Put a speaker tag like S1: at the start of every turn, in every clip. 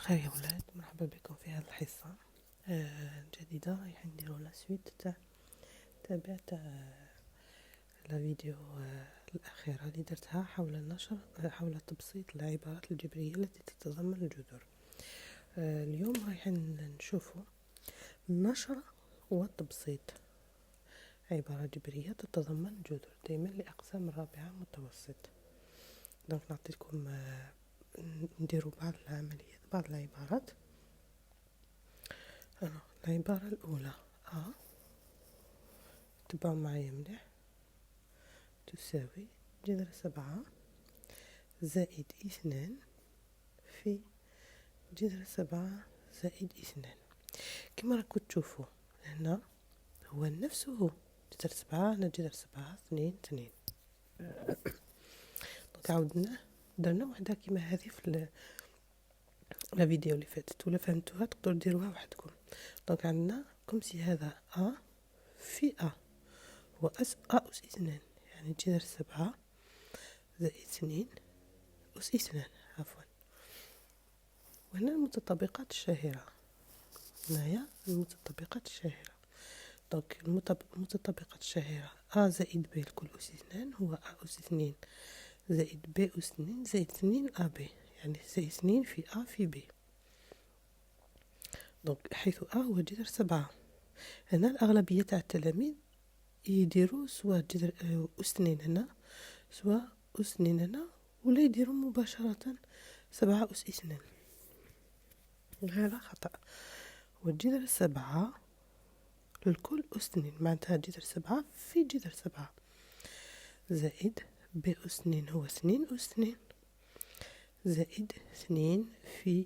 S1: خير يا ولاد، مرحبا بكم في هذه الحصة الجديدة. رايح نديرو لا سويت تاع لا فيديو الأخيرة اللي درتها حول النشر، حول تبسيط العبارات الجبرية التي تتضمن الجذور. اليوم رايح نشوفوا النشر والتبسيط. عبارة جبرية تتضمن جذور دائما لأقسام الرابعة متوسط. دونك نعطيكم نديروا بعض العمليات، بعض العبارات. العبارة الأولى تبعوا معايا مليح، تساوي جذر 7 زائد 2 في جذر 7 زائد 2. كما راكم تشوفوا هنا هو نفسه، جذر 7 هنا جذر 7 2 2. دونك عاودنا درنا وحده كيما هذه في الفيديو اللي فاتت، ولا فهمتوها تقدروا ديروها وحدكم. دونك عندنا كمسي هذا في هو أس أس 2، يعني جذر 7 زائد 2 أس 2 عفوا. وهنا المتطابقات الشاهرة، هنايا المتطابقات الشاهرة. دونك المتطابقات الشاهرة زائد ب الكل أس 2 هو أس 2 زائد ب أس 2 زائد 2 ب، يعني زائد 2 في في ب. دونك حيث هو جذر 7، هنا الأغلبية تاع التلاميذ يديروا سواء جذر أس 2 هنا سواء أس 2 هنا، ولا يديروا مباشرة 7 أس 2. هذا خطأ. والجذر 7 للكل أس 2، معناتها جذر 7 في جذر 7 زائد ب أس 2 هو 2 أس 2 زائد 2 في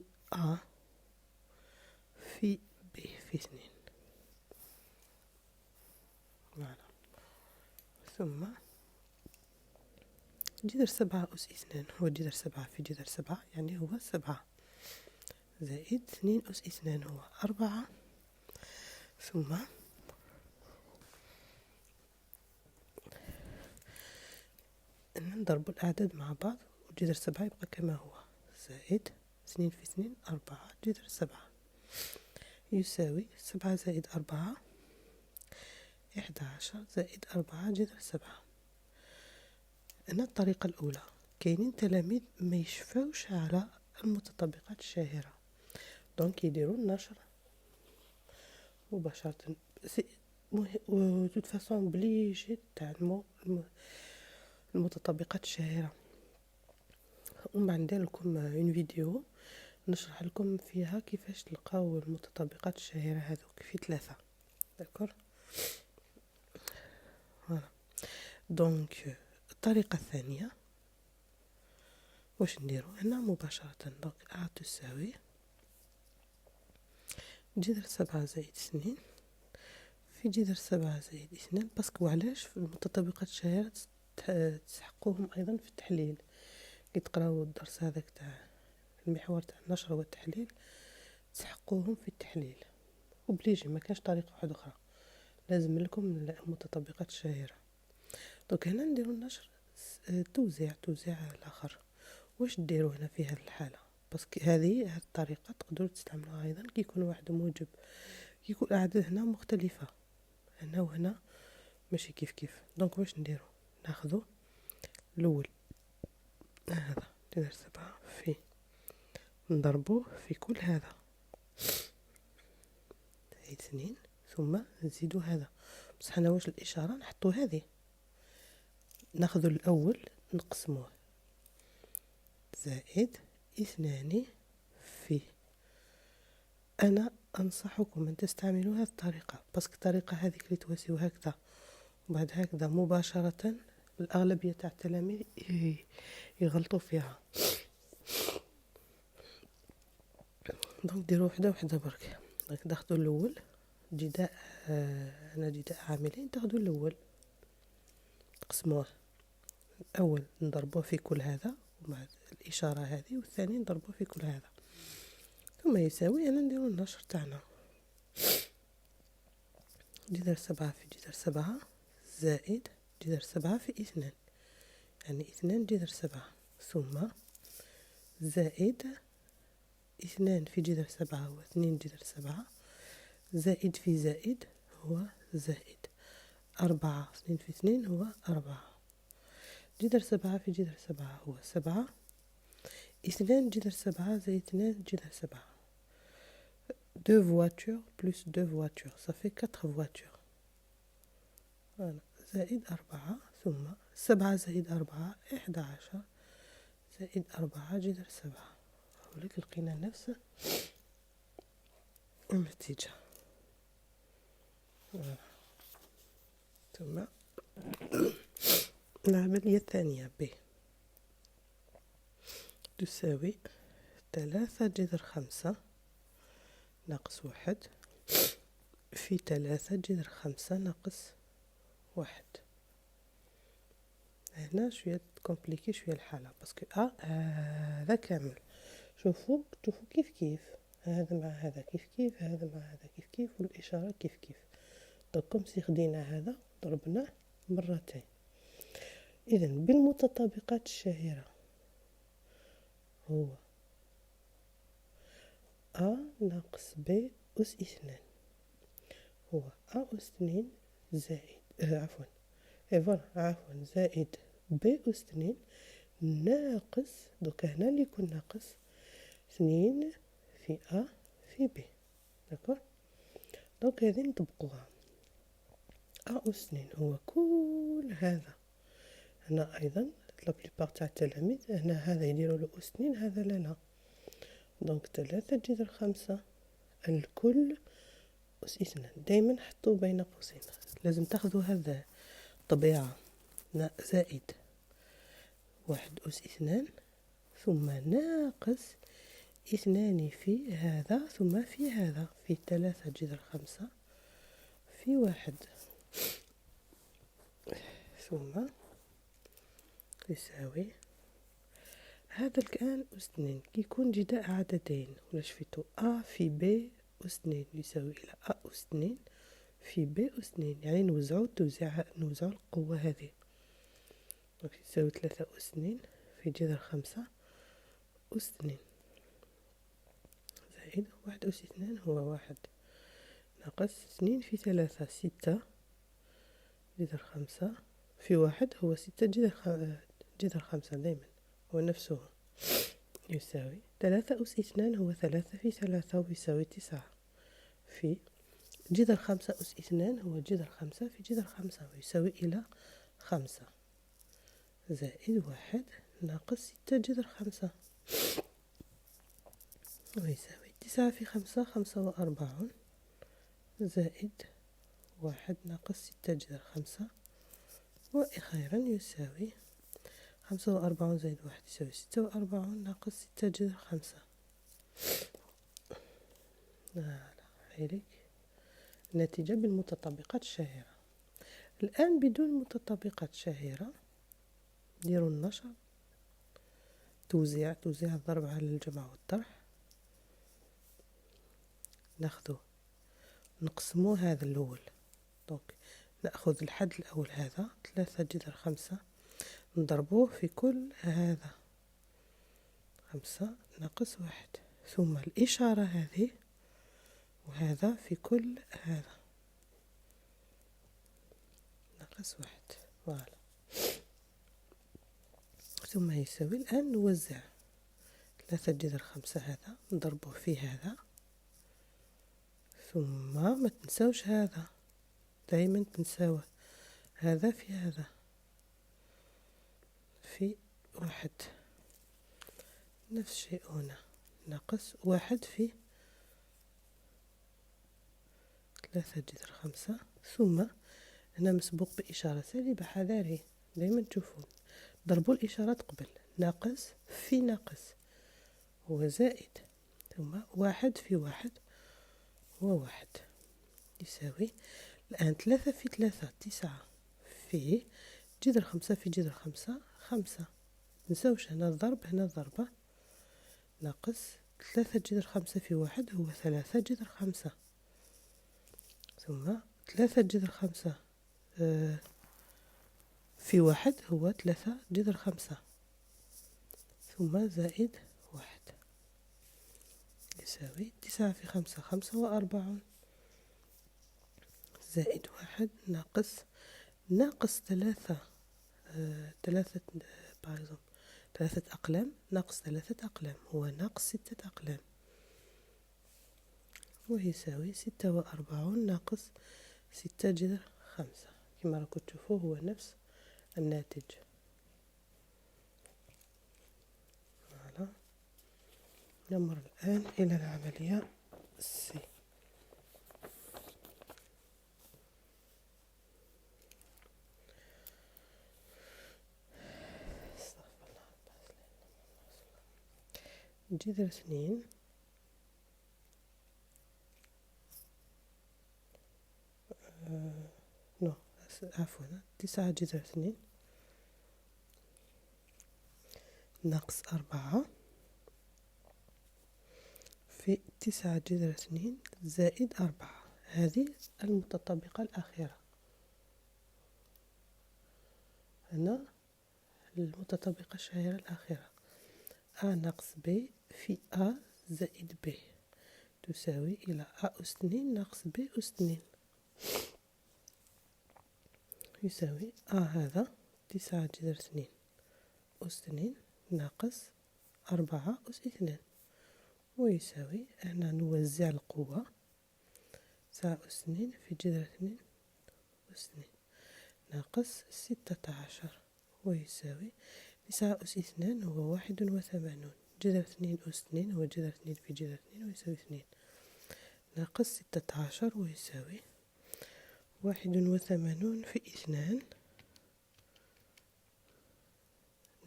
S1: في ب في 2. معنا ثم جذر 7 أس 2 هو جذر 7 في جذر 7، يعني هو 7 زائد 2 أس 2 هو 4. ثم نضرب الأعداد مع بعض، وجذر 7 يبقى كما هو، زائد 2 في 2 4 جذر 7 يساوي 7 زائد 4 11 زائد 4 جذر 7. هنا الطريقة الأولى كاينين تلاميذ ما يشفاوش على المتطابقات الشاهرة، دونك يديروا النشر مباشرة. وتوت فاسون بليجي تعلموا المتطابقات الشاهرة. ومن بعد ندير لكم اون فيديو نشرح لكم فيها كيفاش تلقاو المتطابقات الشاهرة هذوك في 3. داكور. فوالا. دونك الطريقة الثانية واش نديرو هنا مباشرة. دونك تساوي جذر 7 زائد 2 في جذر 7 زائد 2. باسكو علاش في المتطابقات الشاهرة تسحقوهم ايضا في التحليل. كي تقراو الدرس هذاك تاع المحور تاع النشر والتحليل تسحقوهم في التحليل، وبليجي ما كانش طريقة واحدة اخرى، لازم لكم المتطابقات الشاهرة. دونك هنا نديرو النشر توزيع الاخر. واش ديروا هنا في هذه الحالة؟ باسكو هذه الطريقة تقدروا تستعملوها ايضا كي يكون واحد موجب، كي يكون الاعداد هنا مختلفة، هنا وهنا ماشي كيف. دونك واش نديروا؟ ناخذوا الاول هذا جذر 7 في نضربوه في كل هذا زائد 2، ثم نزيدوا هذا. بصح هنا واش الاشارة نحطوا هذه، ناخذوا الاول نقسموه زائد 2 في. انا انصحكم ان تستعملوا هذه الطريقة، باسكو الطريقة هذيك اللي تواسيو هكذا وبعد هكذا مباشرة الأغلبية تاع التلاميذ يغلطوا فيها. دونك ديروا وحده برك. دونك تاخذوا الاول جداء، انا جداء عاملين، تاخذوا الاول تقسموه، الاول نضربوه في كل هذا ومع الاشاره هذه، والثاني نضربوه في كل هذا، ثم يساوي. انا نديروا النشر تاعنا جذر 7 في جذر 7 زائد جذر 7 في 2، يعني 2 جذر 7، ثم زائد 2 في جذر 7 هو 2 جذر 7، زائد في زائد هو زائد 4، 2 في 2 هو 4. جذر 7 في جذر 7 هو 7، 2 جذر 7 زائد 2 جذر 7. 2 voitures plus 2 voitures ça fait 4 voitures. voilà. زائد 4 ثم 7 زائد 4 11 زائد 4 جذر 7. هوليك لقينا نفس النتيجة. ثم العملية الثانية ب تساوي 3 جذر 5 ناقص 1 في 3 جذر 5 ناقص 1. هنا شوية كومبليكي شوية الحالة باسكو هذا كامل. شوفوا كيف كيف، هذا مع هذا كيف كيف، هذا مع هذا كيف كيف، والإشارة كيف كيف. دونك كوم سي خدينا هذا ضربناه مرتين. إذا بالمتطابقات الشهيرة هو أ ناقص ب أس 2 هو أ أس 2 زائد عفوا زائد ب أس 2 ناقص، دوك هنا اللي يكون ناقص 2 في أ في ب. داكور. دونك هذه نطبقوها. أ أس 2 هو كل هذا، هنا أيضا لا بليبار تاع التلاميذ هنا هذا يديروا له أس 2 هذا لا. دونك 3 جذر 5 الكل أس 2. دايما حطوا بين قوسين، لازم تاخذوا هذا طبيعة زائد 1 أس 2 ثم ناقص 2 في هذا ثم في هذا في 3 جذر 5 في 1 ثم يساوي هذا الآن أس 2 كي يكون جداء عددين ولا شفتوا أ في ب أس 2 يساوي إلى أ أس 2 في ب أس 2، يعني نوزعوا القوة هذه. يساوي 3 أس 2 في جذر 5 أس 2 زائد 1 أس 2 هو 1 ناقص 2 في 3 6 جذر 5 في 1 هو 6 جذر 5 دايما هو نفسه، يساوي 3 أس 2 هو 3 في 3 ويساوي 9 في جذر 5 أس 2 هو جذر 5 في جذر 5 ويساوي إلى 5 زائد 1 ناقص 6 جذر 5 ويساوي 9 في 5 45 زائد 1 ناقص 6 جذر 5 وأخيرا يساوي 45 زائد 1 يساوي 46 ناقص 6 جذر 5. هيليك النتيجة بالمتطابقات الشهيرة. الآن بدون متطابقات شهيرة ديروا النشر، توزيع الضرب على الجمع والطرح. نقسموا هذا الأول. دونك نأخذ الحد الأول هذا 3 جذر 5 نضربوه في كل هذا 5 ناقص 1 ثم الإشارة هذه وهذا في كل هذا ناقص 1. فوالا. ثم يساوي الآن نوزع 3 جذر 5 هذا نضربوه في هذا ثم ما تنسوش هذا دايما تنساوه هذا في هذا في 1 نفس الشيء هنا ناقص 1 في 3 جذر 5 ثم هنا مسبوق بإشارة سالبة. حذاري دايما تشوفون ضربوا الإشارات قبل. ناقص في ناقص هو زائد ثم 1 في 1 هو 1 يساوي الآن 3 في 3 9 في جذر 5 في جذر 5 5. نسوش هنا الضرب هنا الضربة ناقص 3 جذر 5 في 1 هو 3 جذر 5 ثم 3 جذر 5 في 1 هو 3 جذر 5 ثم زائد 1. يساوي 9 في 5 5 و40 زائد 1 ناقص 3 3 أقلام ناقص 3 أقلام هو ناقص 6 أقلام، ويساوي 46 ناقص 6 جذر 5. كما راكم تشوفوا هو نفس الناتج. فوالا، نمر الآن إلى العملية سي. جذر 2 عفوا 9 جذر 2 ناقص 4 في 9 جذر 2 زائد 4. هذه المتطابقة الأخيرة. هنا المتطابقة الشهيرة الأخيرة A ناقص B في A زائد B تساوي إلى A أس 2 ناقص B أس 2 يساوي A هذا 9 جذر 2 أس 2 ناقص 4 أس 2 ويساوي، هنا نوزع القوة 9 أس 2 في جذر 2 أس 2 ناقص 16 ويساوي 9 أس 2 هو 81 جذر 2 أس 2 هو جذر 2 في جذر 2 ويساوي 2 ناقص 16 ويساوي 81 في 2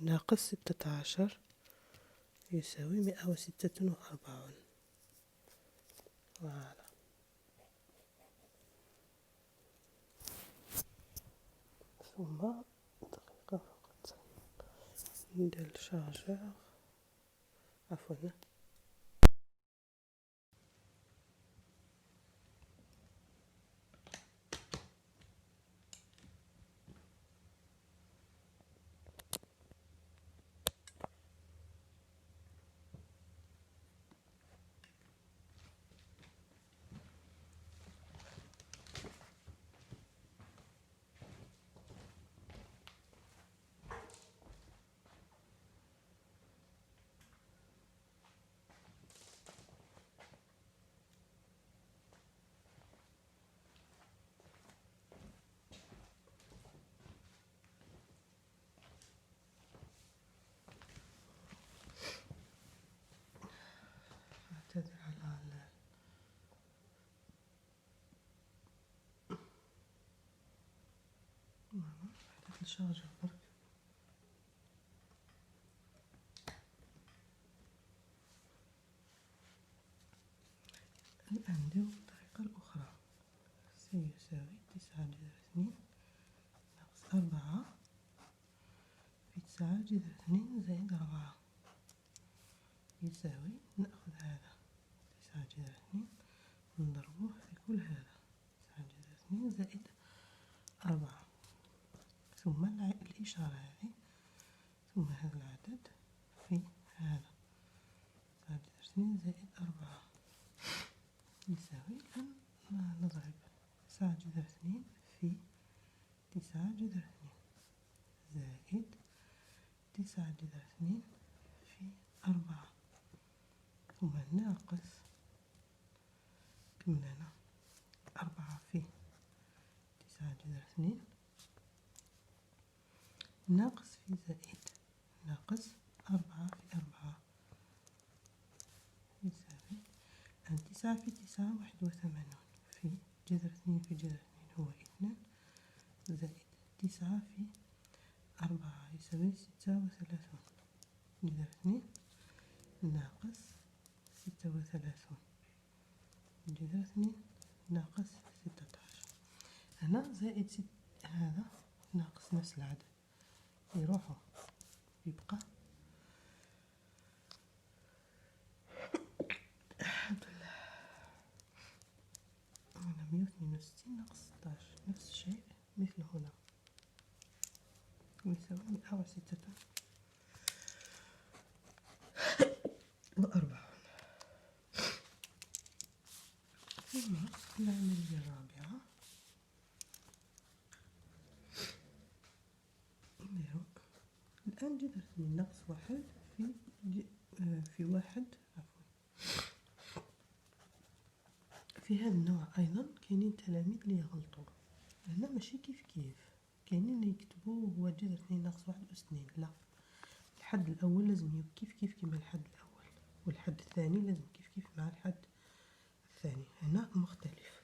S1: ناقص 16 يساوي 146. فوالا، ثم دقيقة فقط ندير الشارجور. عفوا، أعتذر على الشارجور برك. الآن ندير الطريقة الأخرى. سيساوي 9 جذر 2 ناقص 4 في 9 جذر 2 زائد 4 يساوي، نأخذ هذا 9 جذر 2 نضربه في كل هذا 9 جذر 2 زائد 4 ثم الإشارة هذه ثم هذا العدد في هذا 9 جذر 2 زائد 4 يساوي، الآن نضرب 9 جذر 2 في 9 جذر 2 زائد 9 جذر 2 في 4 ثم ناقص كم هنا 4 في 9 جذر 2 ناقص في زائد ناقص 4 في 4 يساوي، الآن 9 في 9 81 في جذر 2 في جذر 2 هو 2 زائد 9 في 4 يساوي 36 جذر 2 ناقص 36 جذر 2 ناقص 16. هنا زائد هذا ناقص نفس العدد يروحوا يبقى هنا 162 ناقص 16 نفس الشيء مثل هنا ويساوي 146. العملية الرابعة نديرو الآن جذر 2 ناقص 1 في واحد عفوا. في هذا النوع أيضا كاينين تلاميذ اللي يغلطوا، هنا ماشي كيف كاينين اللي يكتبوا هو جذر 2 ناقص 1 أس 2، لا، الحد الأول لازم كيف كيما الحد الأول، والحد الثاني لازم كيف مع الحد الثاني، هنا مختلف.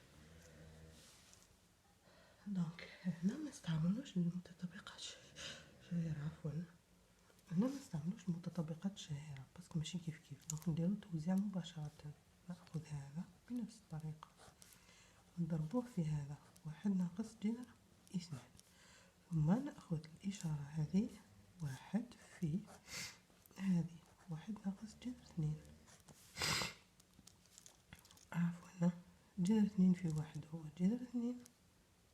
S1: دونك هنا ما نستعملوش المتطابقات الشهيرة، عفوا هنا ما نستعملوش المتطابقات الشهيرة باسكو ماشي كيف دونك نديرو توزيع مباشرة، ناخذ هذا بنفس الطريقة نضربوه في هذا 1 ناقص جذر 2، ثم نأخذ الإشارة هذه 1 في هذه 1 ناقص جذر 2، عفوا جذر 2 في 1 هو جذر 2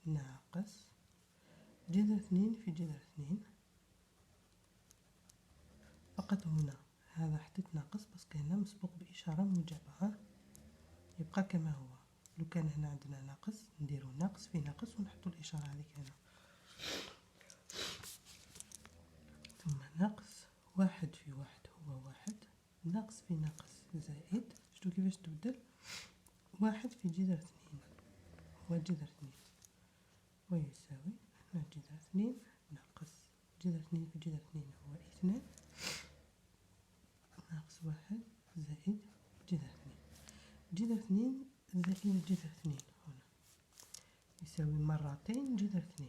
S1: ناقص جذر 2 في جذر 2، فقط هنا هذا حطيت ناقص باسكو هنا مسبوق بإشارة موجبة، يبقى كما هو. لو كان هنا عندنا ناقص نديرو ناقص في ناقص ونحطو الإشارة هذيك هنا، ثم ناقص 1 في 1 هو 1 ناقص في ناقص زائد، شتو كيفاش تبدل 1 في جذر 2 هو جذر 2 ويساوي هنا جذر 2 ناقص جذر 2 في جذر 2 هو 2 ناقص 1 زائد جذر 2. جذر 2 زائد جذر 2 هنا يساوي مرتين جذر 2،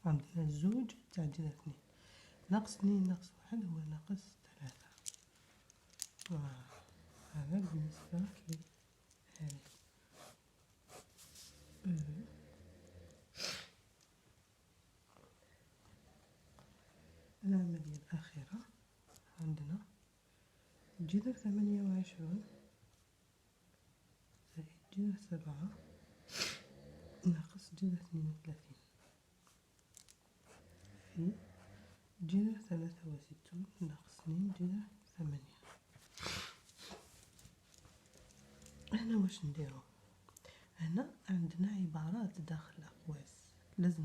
S1: عندنا الزوج تاع جذر 2 ناقص 2 ناقص 1 هو ناقص 3. هذا بالنسبة لهذه العملية الأخيرة. عندنا جذر 28 زائد جذر 7 ناقص جذر 32 في جذر 63 ناقص 2 جذر 8. هنا واش نديرو؟ هنا عندنا عبارات داخل الأقواس لازم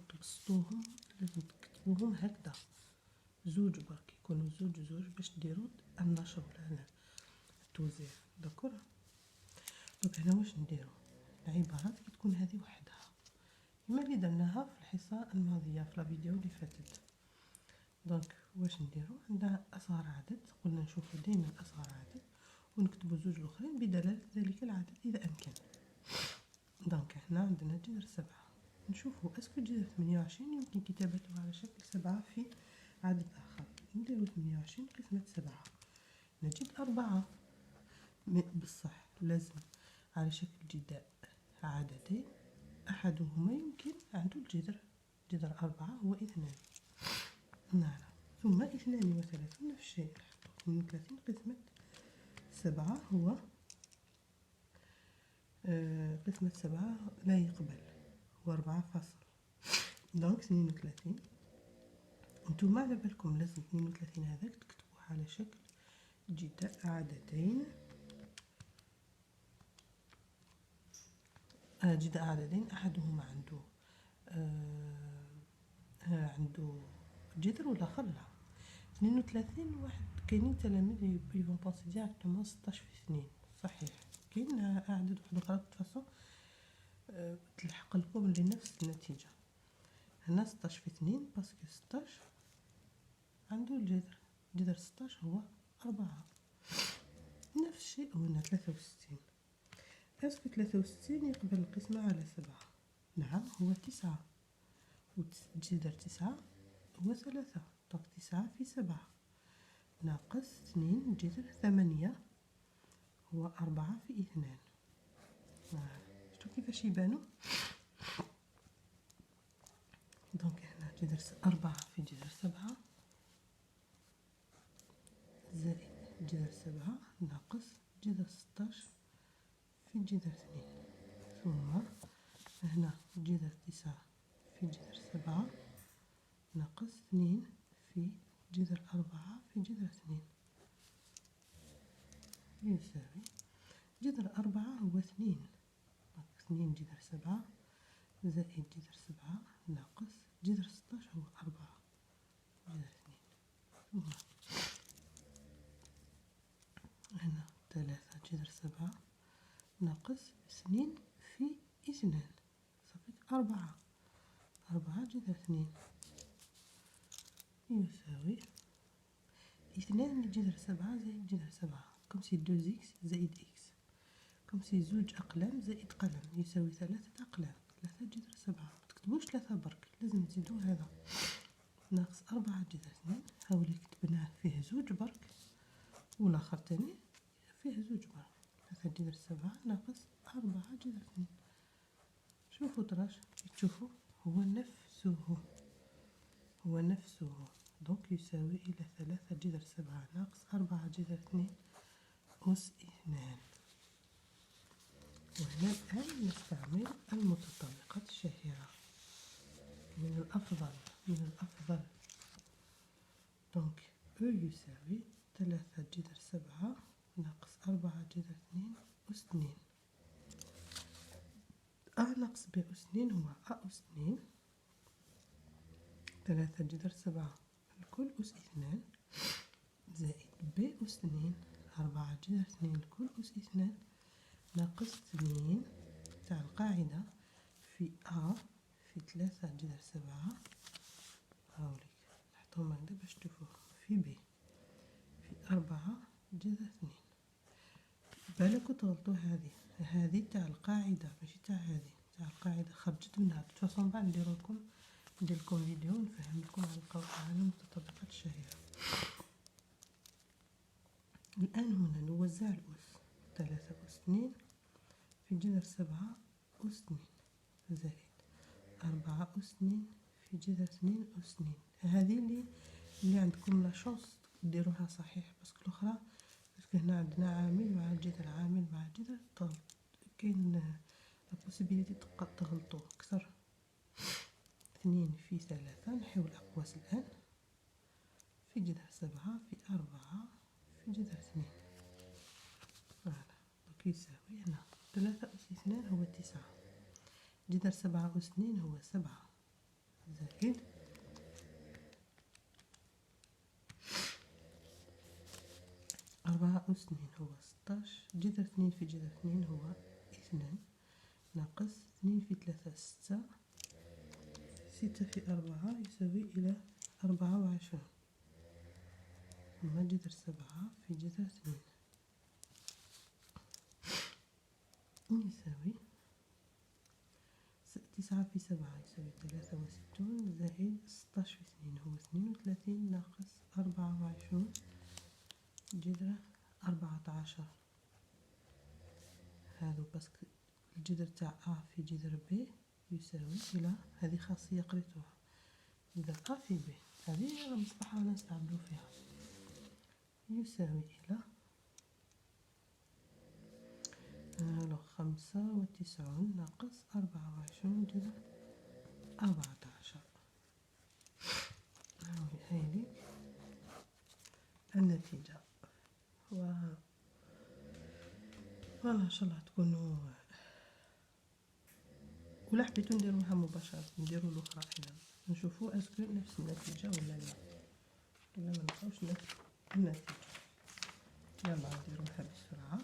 S1: تبسطوهم، لازم تكتبوهم هكذا زوج برك يكونوا زوج باش ديروا النشر ولا التوزيع، داكور. دونك هنا واش نديرو؟ العبارات كي تكون هذه وحدها كما اللي درناها في الحصة الماضية في الفيديو اللي فاتت. دونك واش نديرو؟ عندنا أصغر عدد، قلنا نشوفو ديما أصغر عدد ونكتبو زوج الأخرين بدلالة ذلك العدد إذا أمكن. دونك هنا عندنا جذر 7، نشوفو اسكو جذر 28 يمكن كتابته على شكل 7 في عدد آخر، نديرو 28 قسمة 7 نجد 4 بصح لازم على شكل جداء عددين أحدهما يمكن عنده جذر 4 هو 2. نعم، ثم 32 نفس الشيء، نحطو 32 قسمة 7 هو قسمة 7 لا يقبل هو 4 فاصل. دونك 32 انتوما على بالكم لازم 32 هذاك تكتبوه على شكل جداء عددين، جداء عددين أحدهما عنده جذر والآخر لا. 32 واحد كاينين تلاميذ يفون بونسي ديريكتومون 16 في 2 صحيح، كاين أعداد واحدة أخرى تفاصيل تلحق لكم لنفس النتيجة. هنا 16 في 2 باسكو 16 عنده جذر 16 هو 4. نفس الشيء هنا 63 اسكو 63 يقبل القسمة على 7؟ نعم هو 9 وجذر 9 هو 3، دونك 9 في 7 ناقص 2 جذر 8 هو 4 في 2. شتو كيفاش يبانو؟ دونك هنا جذر 4 في جذر 7 زائد جذر 7 ناقص جذر 16 في جذر 2، ثم هنا جذر 9 في جذر 7 ناقص 2 في جذر 4 في جذر 2 يساوي جذر 4 هو 2، 2 جذر 7 زائد جذر 7 ناقص جذر 16 هو 4 جذر 2، ثم هنا 3 جذر 7 ناقص 2 في 2 صافي 4 جذر 2 يساوي 2 جذر 7 زائد جذر 7 كم سي 2 إكس زائد إكس، كم سي زوج أقلام زائد قلم يساوي 3 أقلام، 3 جذر 7 متكتبوش 3 برك لازم تزيدو هذا ناقص 4 جذر 2 هاولي كتبناه فيه زوج برك والآخر تاني فيه زوج برك، 3 جذر 7 ناقص 4 جذر 2. شوفوا تراش تشوفوا هو نفسه دونك يساوي إلى 3 جذر 7 ناقص 4 جذر 2 أس 2. وهنا الآن نستعمل المتطابقات الشهيرة، من الأفضل دونك أو يساوي 3 جذر 7 ناقص 4 جذر 2 أس 2. أ ناقص ب أس 2 هو أ أس 2، 3 جذر 7 الكل أس 2 زائد ب أس 2 4 جذر 2 الكل أس 2 ناقص 2 تاع القاعدة في أ في 3 جذر 7 هاوليك نحطهم هكذا باش تشوفوه في ب في 4 جذر 2. بالكوا تغلطوا هذه تاع القاعدة ماشي تاع هذه تاع القاعدة خرجت منها تفاصون بعد ندير لكم فيديو نفهم لكم على المتطابقات الشهيرة. الآن هنا نوزع الأس 3 أس 2 في جذر 7 أس 2 زائد 4 أس 2 في جذر 2 أس 2. هذه اللي عندكم لا شونس ديروها صحيح باسكو الأخرى باسكو هنا عندنا عامل مع جذر عامل مع جذر كاين لا بوسيبيليتي تغلطوا أكثر. 2 في 3 نحيو الأقواس الآن في جذر 7 في 4 في جذر 2 فوالا دونك يساوي هنا 3 أس 2 هو 9 جذر 7 أس 2 هو 7 زائد 4 أس 2 هو 16 جذر 2 في جذر 2 هو 2 ناقص 2 في 3 6 6 في 4 يساوي إلى 24 ثم جذر 7 في جذر 2 يساوي 9 في 7 يساوي 63 زائد 16 في 2 هو 32 ناقص 24 جذر 14. هذا باسكو الجذر تاع أ في جذر ب يساوي إلى هذه خاصية قريتوها إذا أ في ب هذه مصباح رانا نستعملو فيها يساوي إلى 95 ناقص 24 جذر 14. هذه النتيجة فوالا إن شاء الله تكونوا ولا حبيتو نديروها مباشرة نديرو الأخرى أيضا نشوفو اسكو نفس النتيجة ولا لا ولا ما نلقاوش نفس النتيجة. يلا نديروها بسرعة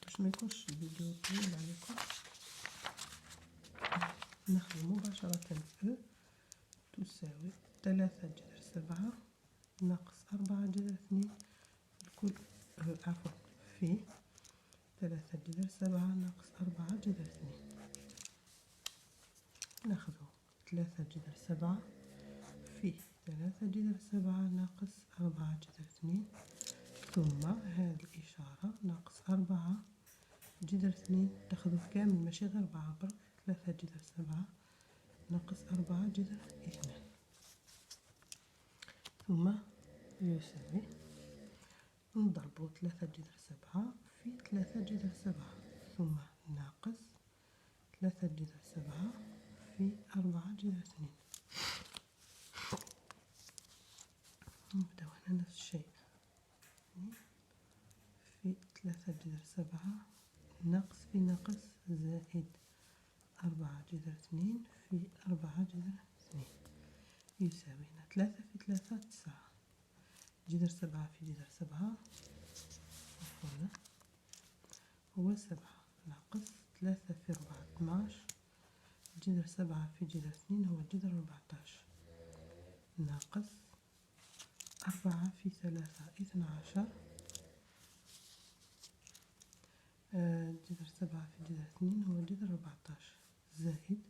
S1: باش ما يكونش الفيديو طويل عليكم. ناخذ مباشرة أ تساوي 3 جذر 7 ناقص 4 جذر 2 الكل عفوا في 3 جذر 7 ناقص 4 جذر 2 ناخذو 3 جذر 7 في 3 جذر 7 ناقص 4 جذر 2 ثم هذه الإشارة ناقص 4 جذر 2 تاخذو كامل ماشي غير 4 برك 3 جذر 7 ناقص 4 جذر 2 ثم يساوي نضربو 3 جذر 7 في 3 جذر 7 ثم ناقص 3 جذر 7 في 4 جذر 2 نبداو هنا نفس الشيء في 3 جذر 7 ناقص في ناقص زائد 4 جذر 2 في 4 جذر 2 يساوي هنا 3 في 3 9 جذر 7 في جذر 7 هنا هو 7 ناقص 3 في 4 12 جذر 7 في جذر 2 هو جذر 14 ناقص 4 في 3 12 جذر 7 في جذر 2 هو جذر 14 زائد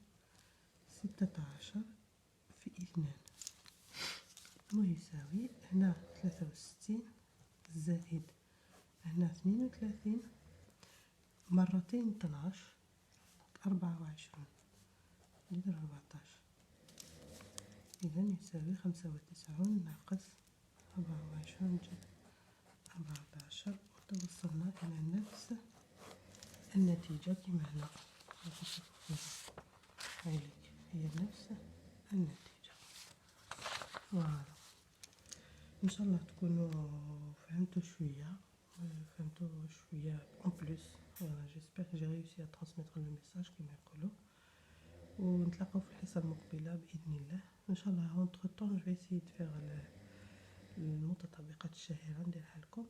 S1: 16 في 2 ويساوي هنا 63 زائد هنا 32 مرتين 12 24 جذر 14 إذا يساوي 95 ناقص 24 جذر 14 وتوصلنا إلى نفس النتيجة كما هنا هي نفس النتيجة. فوالا ان شاء الله تكونوا فهمتوا شويه en plus. Voilà, j'espère que j'ai réussi à transmettre le message كما يقولوا ونتلاقاو في الحصه المقبله باذن الله ان شاء الله. entre temps je vais essayer de faire المتطابقات الشهيره نديرها لكم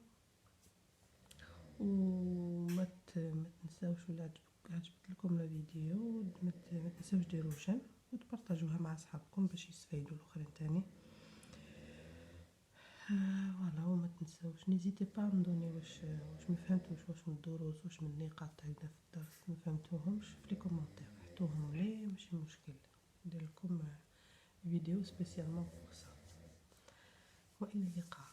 S1: وما تنساوش ولا عجبت لكم الفيديو ما تنساوش ديروا جيم وتبارطاجوها مع اصحابكم باش يستفيدوا الاخرين تاني. فوالا وما تنساوش نيزيتي با مدوني واش ما فهمتوش واش من الدروس واش من النقاط هكذا في الدرس ما فهمتوهمش في لي كومونتير حطوهم لي ماشي مشكل ندير لكم فيديو سبيسيالمون بور سا. والى اللقاء.